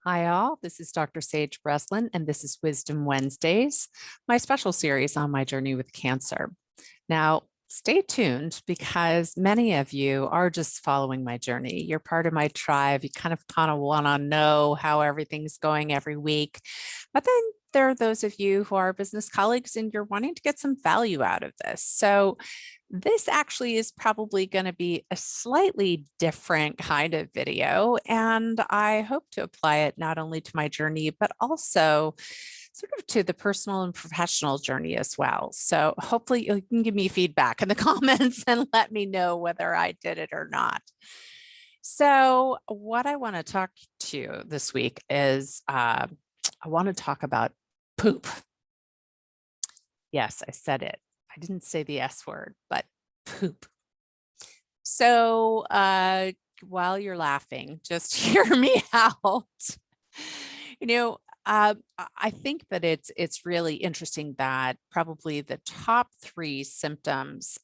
Hi, all. This is Dr. Sage Breslin, and this is Wisdom Wednesdays, my special series on my journey with cancer. Now, stay tuned because many of you are just following my journey. You're part of my tribe. You kind of want to know how everything's going every week. But then there are those of you who are business colleagues and you're wanting to get some value out of this. So this actually is probably going to be a slightly different kind of video, and I hope to apply it not only to my journey, but also sort of to the personal and professional journey as well. So hopefully you can give me feedback in the comments and let me know whether I did it or not. So what I want to talk to you this week is I want to talk about poop. Yes, I said it. I didn't say the S word, but poop. So while you're laughing, just hear me out. You know, I think that it's really interesting that probably the top three symptoms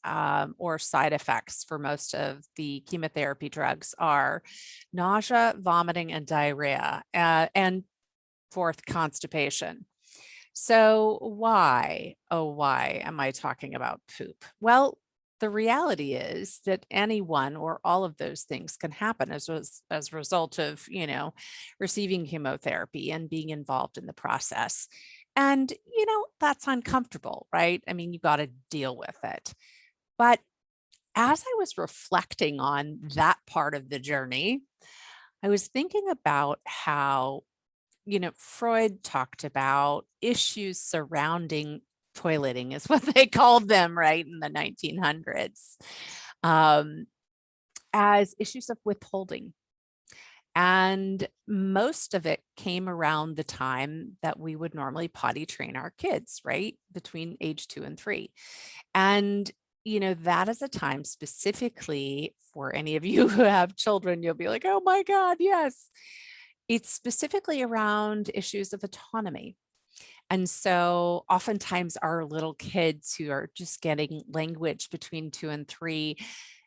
or side effects for most of the chemotherapy drugs are nausea, vomiting, and diarrhea, and fourth, constipation. So why, oh, why am I talking about poop? Well, the reality is that any one or all of those things can happen as a result of, receiving chemotherapy and being involved in the process. And, that's uncomfortable, right? I mean, you got to deal with it. But as I was reflecting on that part of the journey, I was thinking about how Freud talked about issues surrounding toileting is what they called them, right, in the 1900s, um, as issues of withholding. And most of it came around the time that we would normally potty train our kids, right, between age 2 and 3. And that is a time specifically for any of you who have children, you'll be like, oh my God, yes. It's specifically around issues of autonomy. And so oftentimes our little kids who are just getting language between 2 and 3,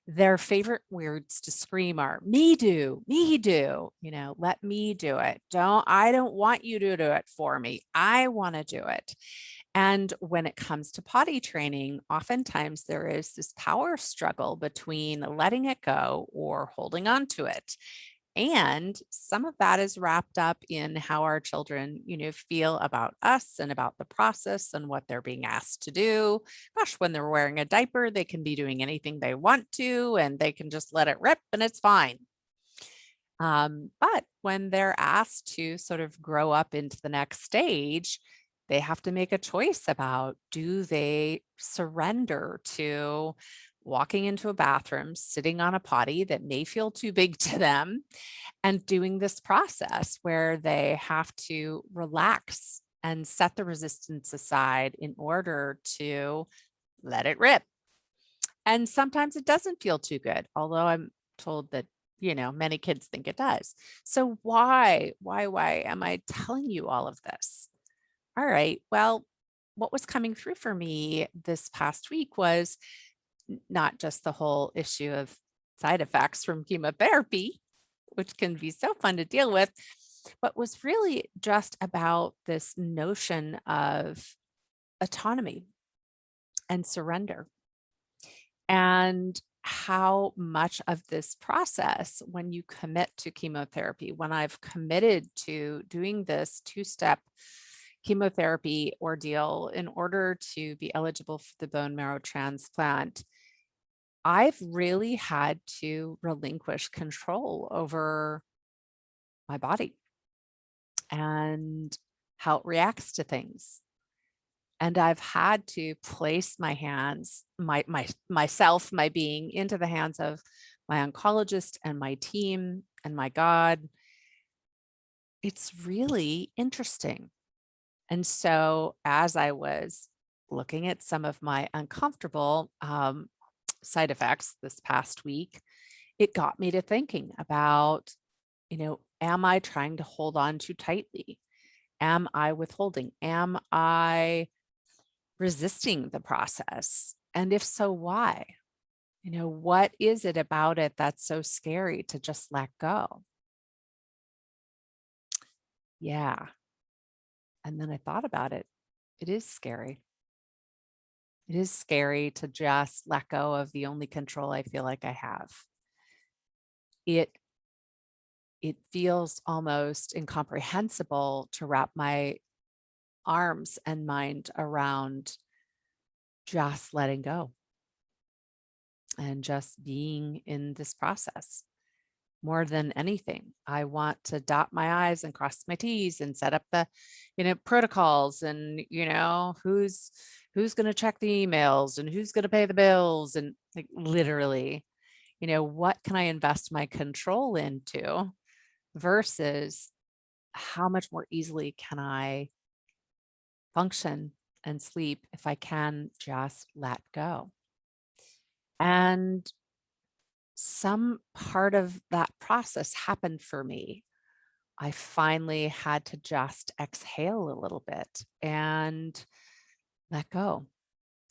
their favorite words to scream are me do, let me do it. I don't want you to do it for me. I want to do it. And when it comes to potty training, oftentimes there is this power struggle between letting it go or holding on to it. And some of that is wrapped up in how our children, feel about us and about the process and what they're being asked to do. Gosh, when they're wearing a diaper, they can be doing anything they want to and they can just let it rip and it's fine. But when they're asked to sort of grow up into the next stage, they have to make a choice about, do they surrender to walking into a bathroom, sitting on a potty that may feel too big to them, and doing this process where they have to relax and set the resistance aside in order to let it rip. And sometimes it doesn't feel too good, although I'm told that, many kids think it does. So why am I telling you all of this? All right. Well, what was coming through for me this past week was not just the whole issue of side effects from chemotherapy, which can be so fun to deal with, but was really just about this notion of autonomy and surrender, and how much of this process, when you commit to chemotherapy, when I've committed to doing this two-step chemotherapy ordeal in order to be eligible for the bone marrow transplant, I've really had to relinquish control over my body and how it reacts to things. And I've had to place my hands, myself, my being, into the hands of my oncologist and my team and my God. It's really interesting. And so as I was looking at some of my uncomfortable side effects this past week, it got me to thinking about, am I trying to hold on too tightly? Am I withholding? Am I resisting the process? And if so, why? What is it about it that's so scary to just let go? Yeah. And then I thought about it. It is scary. It is scary to just let go of the only control I feel like I have. It it feels almost incomprehensible to wrap my arms and mind around just letting go and just being in this process. More than anything, I want to dot my I's and cross my T's and set up the, protocols and, who's going to check the emails and who's going to pay the bills and like literally, what can I invest my control into versus how much more easily can I function and sleep if I can just let go. And some part of that process happened for me. I finally had to just exhale a little bit and let go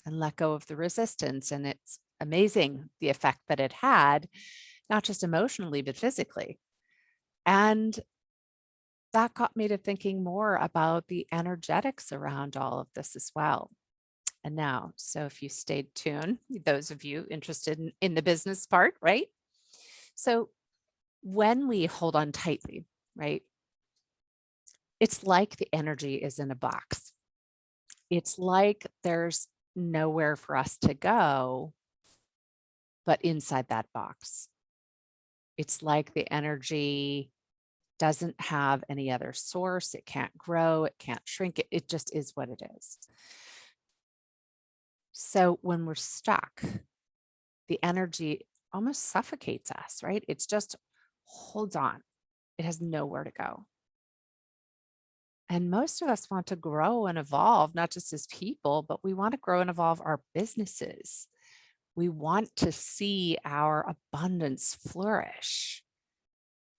and let go of the resistance. And it's amazing the effect that it had, not just emotionally, but physically. And that got me to thinking more about the energetics around all of this as well. And now, so if you stayed tuned, those of you interested in the business part, right? So when we hold on tightly, right, it's like the energy is in a box. It's like there's nowhere for us to go but inside that box. It's like the energy doesn't have any other source. It can't grow, it can't shrink. It just is what it is. So when we're stuck, the energy almost suffocates us, right? It's just holds on. It has nowhere to go. And most of us want to grow and evolve, not just as people, but we want to grow and evolve our businesses. We want to see our abundance flourish.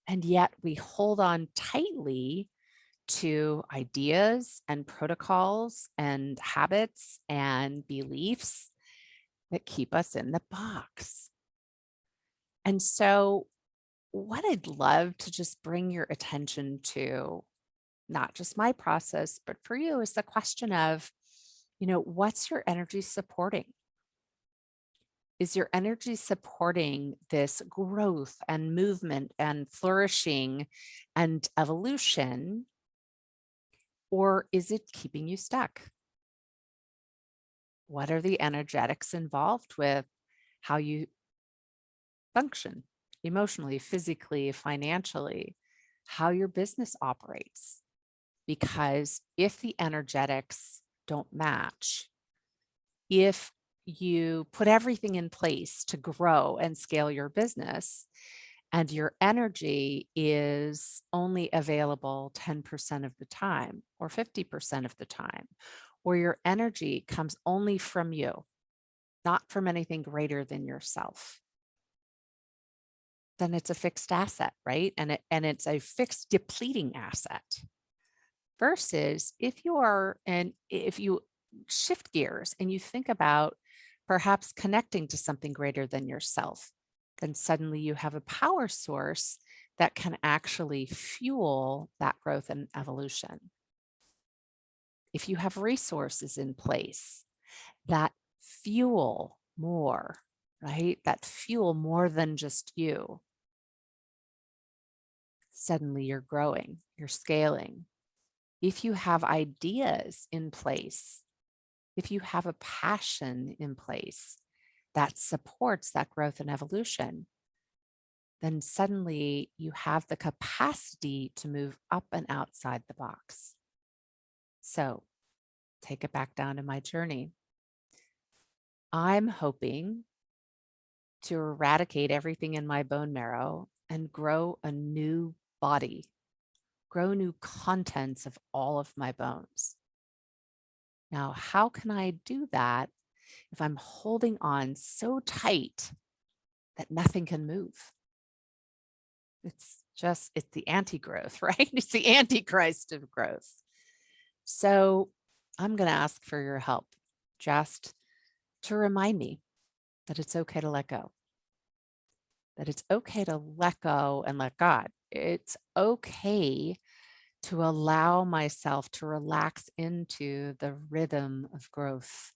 And yet we hold on tightly to ideas and protocols and habits and beliefs that keep us in the box. And so, what I'd love to just bring your attention to, not just my process, but for you, is the question of, what's your energy supporting? Is your energy supporting this growth and movement and flourishing and evolution? Or is it keeping you stuck? What are the energetics involved with how you function emotionally, physically, financially, how your business operates? Because if the energetics don't match, if you put everything in place to grow and scale your business, and your energy is only available 10% of the time or 50% of the time, or your energy comes only from you, not from anything greater than yourself, then it's a fixed asset, right? And it's a fixed depleting asset. Versus if you shift gears and you think about perhaps connecting to something greater than yourself, then suddenly you have a power source that can actually fuel that growth and evolution. If you have resources in place that fuel more, right? That fuel more than just you, suddenly you're growing, you're scaling. If you have ideas in place, if you have a passion in place that supports that growth and evolution, then suddenly you have the capacity to move up and outside the box. So take it back down to my journey. I'm hoping to eradicate everything in my bone marrow and grow a new body, grow new contents of all of my bones. Now, how can I do that if I'm holding on so tight that nothing can move? It's the anti-growth, right? It's the antichrist of growth. So I'm going to ask for your help just to remind me that it's okay to let go, that it's okay to let go and let God. It's okay to allow myself to relax into the rhythm of growth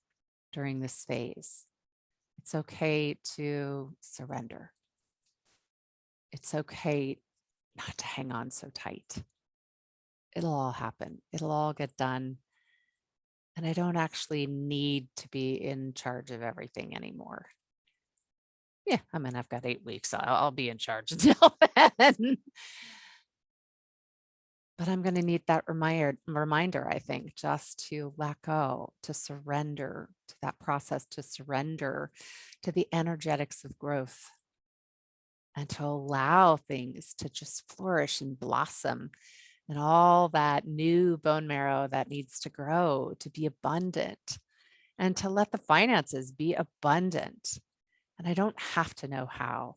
during this phase. It's okay to surrender. It's okay not to hang on so tight. It'll all happen. It'll all get done. And I don't actually need to be in charge of everything anymore. Yeah, I mean, I've got 8 weeks. I'll be in charge until then. But I'm going to need that reminder, I think, just to let go, to surrender to that process, to surrender to the energetics of growth, and to allow things to just flourish and blossom, and all that new bone marrow that needs to grow to be abundant, and to let the finances be abundant. And I don't have to know how.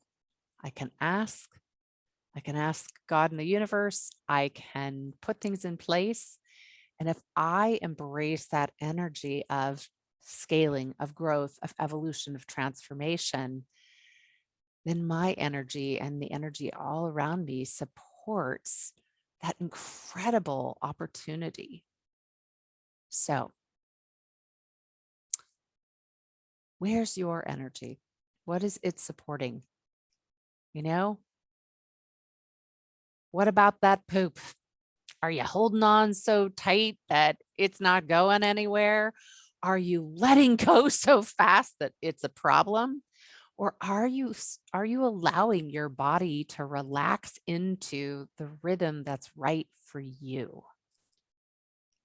I can ask. I can ask God in the universe. I can put things in place. And if I embrace that energy of scaling, of growth, of evolution, of transformation, then my energy and the energy all around me supports that incredible opportunity. So, where's your energy? What is it supporting? You know, what about that poop? Are you holding on so tight that it's not going anywhere? Are you letting go so fast that it's a problem? Or are you allowing your body to relax into the rhythm that's right for you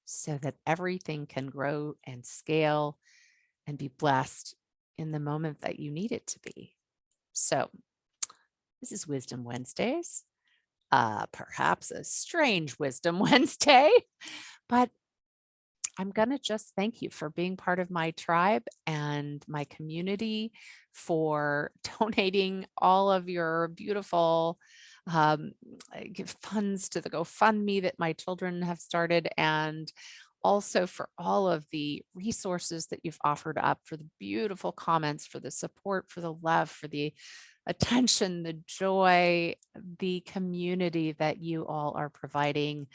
so that everything can grow and scale and be blessed in the moment that you need it to be? So, this is Wisdom Wednesdays. Perhaps a strange Wisdom Wednesday, but I'm going to just thank you for being part of my tribe and my community, for donating all of your beautiful um, funds to the GoFundMe that my children have started, and also for all of the resources that you've offered up, for the beautiful comments, for the support, for the love, for the attention, the joy, the community that you all are providing.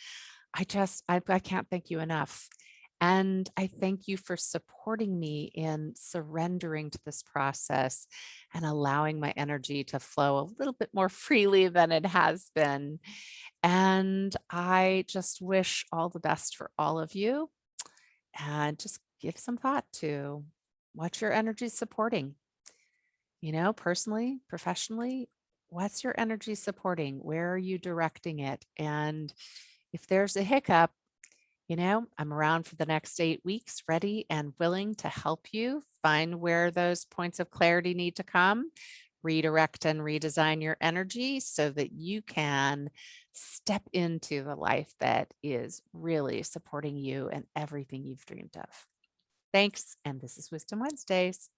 I can't thank you enough. And I thank you for supporting me in surrendering to this process and allowing my energy to flow a little bit more freely than it has been. And I just wish all the best for all of you, and just give some thought to what your energy is supporting. Personally, professionally, what's your energy supporting? Where are you directing it? And if there's a hiccup, I'm around for the next 8 weeks, ready and willing to help you find where those points of clarity need to come, redirect and redesign your energy so that you can step into the life that is really supporting you and everything you've dreamed of. Thanks. And this is Wisdom Wednesdays.